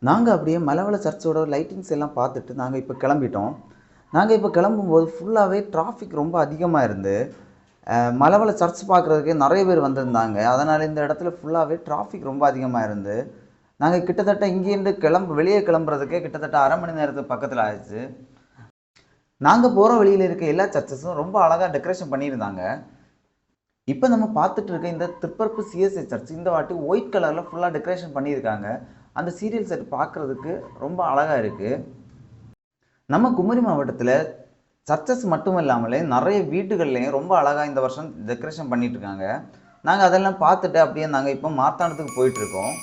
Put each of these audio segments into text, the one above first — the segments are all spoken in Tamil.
நாங்கள் அப்படியே மலவள சர்ச்சோட லைட்டிங்ஸ் எல்லாம் பார்த்துட்டு நாங்கள் இப்போ கிளம்பிட்டோம். நாங்கள் இப்போ கிளம்பும்போது ஃபுல்லாகவே டிராஃபிக் ரொம்ப அதிகமாக இருந்து மலவள சர்ச் பார்க்குறதுக்கே நிறைய பேர் வந்திருந்தாங்க. அதனால் இந்த இடத்துல ஃபுல்லாகவே டிராஃபிக் ரொம்ப அதிகமாக இருந்து நாங்கள் கிட்டத்தட்ட இங்கேருந்து வெளியே கிளம்புறதுக்கே கிட்டத்தட்ட அரை மணி நேரத்துக்கு பக்கத்தில் ஆயிடுச்சு. நாங்கள் போகிற வழியில் இருக்க எல்லா சர்ச்சஸும் ரொம்ப அழகாக டெக்கரேஷன் பண்ணியிருந்தாங்க. இப்போ நம்ம பார்த்துட்டு இருக்க இந்த திருப்பரப்பு சிஎஸ்ஐ சர்ச் இந்த வாட்டி ஒயிட் கலரில் ஃபுல்லாக டெக்கரேஷன் பண்ணியிருக்காங்க. அந்த சீரியல் செட் பார்க்குறதுக்கு ரொம்ப அழகாக இருக்குது. நம்ம குமரி மாவட்டத்தில் சர்ச்சஸ் மட்டும் இல்லாமலே நிறைய வீட்டுகள்லையும் ரொம்ப அழகாக இந்த வருஷம் டெக்கரேஷன் பண்ணிகிட்ருக்காங்க. நாங்கள் அதெல்லாம் பார்த்துட்டு அப்படியே நாங்கள் இப்போ மார்த்தாண்டத்துக்கு போயிட்டுருக்கோம்.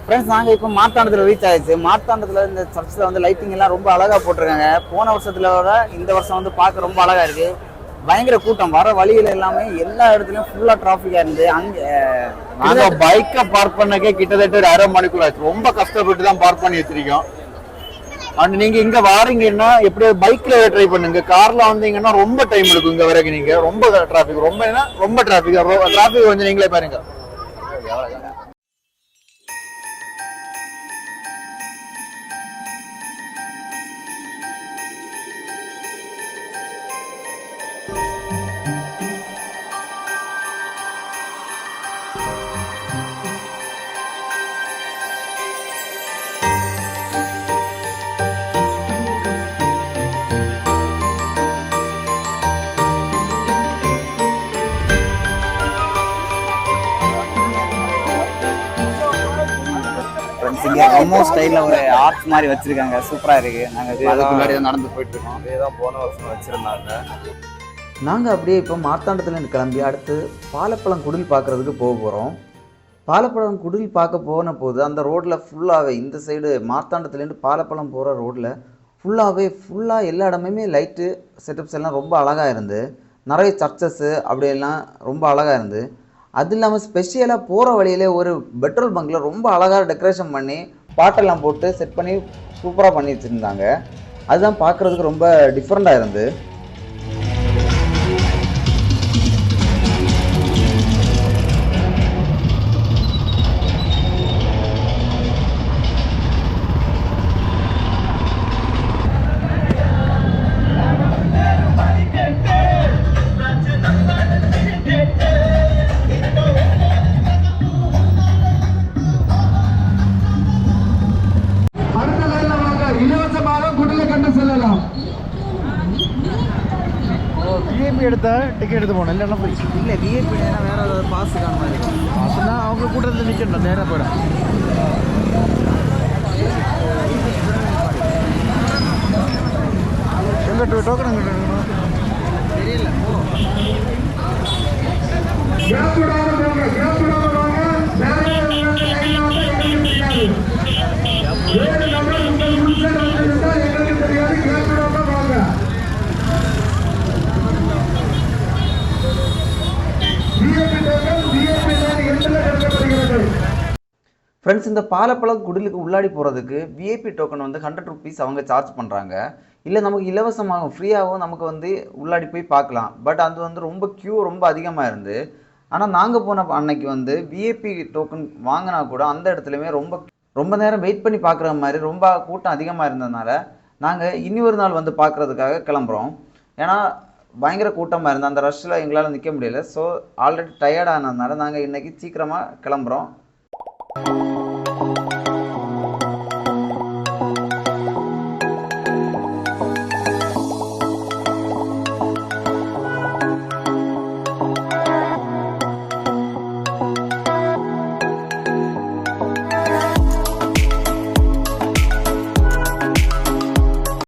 ஃப்ரெண்ட்ஸ், நாங்கள் இப்போ மார்த்தாண்டத்தில் ரீச் ஆகிடுச்சு. மார்த்தாண்டத்தில் இந்த சர்ச்சில் வந்து லைட்டிங் எல்லாம் ரொம்ப அழகாக போட்டிருக்காங்க. போன வருஷத்துல விட இந்த வருஷம் வந்து பார்க்க ரொம்ப அழகாக இருக்குது. பயங்கர கூட்டம், வர வழியில் எல்லாமே எல்லா இடத்துலையும் ஃபுல்லாக டிராஃபிக்காக இருந்து அங்கே பைக்கை பார்க் பண்ணக்கே கிட்டத்தட்ட ஒரு அரை மணிக்குள்ள ஆச்சு. ரொம்ப கஷ்டப்பட்டு தான் பார்க் பண்ணி வச்சிருக்கோம். அண்ட் நீங்கள் இங்கே வாரீங்கன்னா எப்படியோ பைக்கில் ட்ரை பண்ணுங்க. காரில் வந்தீங்கன்னா ரொம்ப டைம் எடுக்கும். இங்கே வரைக்கும் நீங்கள் ரொம்ப டிராஃபிக் ரொம்ப டிராஃபிக் வந்து நீங்களே பாருங்க. ரொம்ப ஸ்டைலில் ஒரு ஆர்ட் மாதிரி வச்சிருக்காங்க. சூப்பராக இருக்கு. நாங்கள் அதுக்கு முன்னாடி நடந்து போயிட்டு இருக்கோம். அதே தான் போன வருஷம் வச்சிருந்தாங்க. நாங்கள் அப்படியே இப்போ மார்த்தாண்டத்துலேருந்து கிளம்பி அடுத்து பாலப்பழம் குடில் பார்க்குறதுக்கு போக போகிறோம். பாலப்பழம் குடில் பார்க்க போன போது அந்த ரோட்டில் ஃபுல்லாகவே இந்த சைடு மார்த்தாண்டத்துலேருந்து பாலப்பழம் போகிற ரோட்டில் ஃபுல்லாக எல்லா இடமுமே லைட்டு செட்டப்ஸ் எல்லாம் ரொம்ப அழகாக இருந்து நிறைய சர்ச்சஸ்ஸு அப்படியெல்லாம் ரொம்ப அழகாக இருந்து அது இல்லாமல் ஸ்பெஷலாக போகிற வழியிலே ஒரு பெட்ரோல் பங்கில் ரொம்ப அழகாக டெக்கரேஷன் பண்ணி பாட்டெல்லாம் போட்டு செட் பண்ணி சூப்பராக பண்ணி வச்சுருந்தாங்க. அதுதான் பார்க்குறதுக்கு ரொம்ப டிஃப்ரெண்ட்டாக இருந்து. விஐபி எடுத்தா டிக்கெட் எடுத்து போகணும். இல்லைன்னா போய் இல்லை விஐபி வேறு ஏதாவது பாஸ் காண மாதிரி பாஸ்னா அவங்க கூட்டத்தில் நிற்கணும். நேராக போயிடும். எங்கிட்ட டோக்கன் எங்கிட்ட எடுக்கணும் தெரியல. ஃப்ரெண்ட்ஸ், இந்த பாலப்பழம் குடிலுக்கு உள்ளாடி போகிறதுக்கு விஐபி டோக்கன் வந்து 100 rupees அவங்க சார்ஜ் பண்ணுறாங்க. இல்லை நமக்கு இலவசமாகவும் ஃப்ரீயாகவும் நமக்கு வந்து உள்ளாடி போய் பார்க்கலாம். பட் அது வந்து ரொம்ப ரொம்ப அதிகமாக இருந்து. ஆனால் நாங்கள் போன அன்னைக்கு வந்து விஐபி டோக்கன் வாங்கினா கூட அந்த இடத்துலையுமே ரொம்ப நேரம் வெயிட் பண்ணி பார்க்குற மாதிரி ரொம்ப கூட்டம் அதிகமாக இருந்ததுனால நாங்கள் இனி ஒரு நாள் வந்து பார்க்குறதுக்காக கிளம்புறோம். ஏன்னா பயங்கர கூட்டமாக இருந்தது. அந்த ரஷ்ஷில் எங்களால் நிற்க முடியல. ஸோ ஆல்ரெடி டயர்டானதுனால நாங்கள் இன்றைக்கி சீக்கிரமாக கிளம்புறோம்.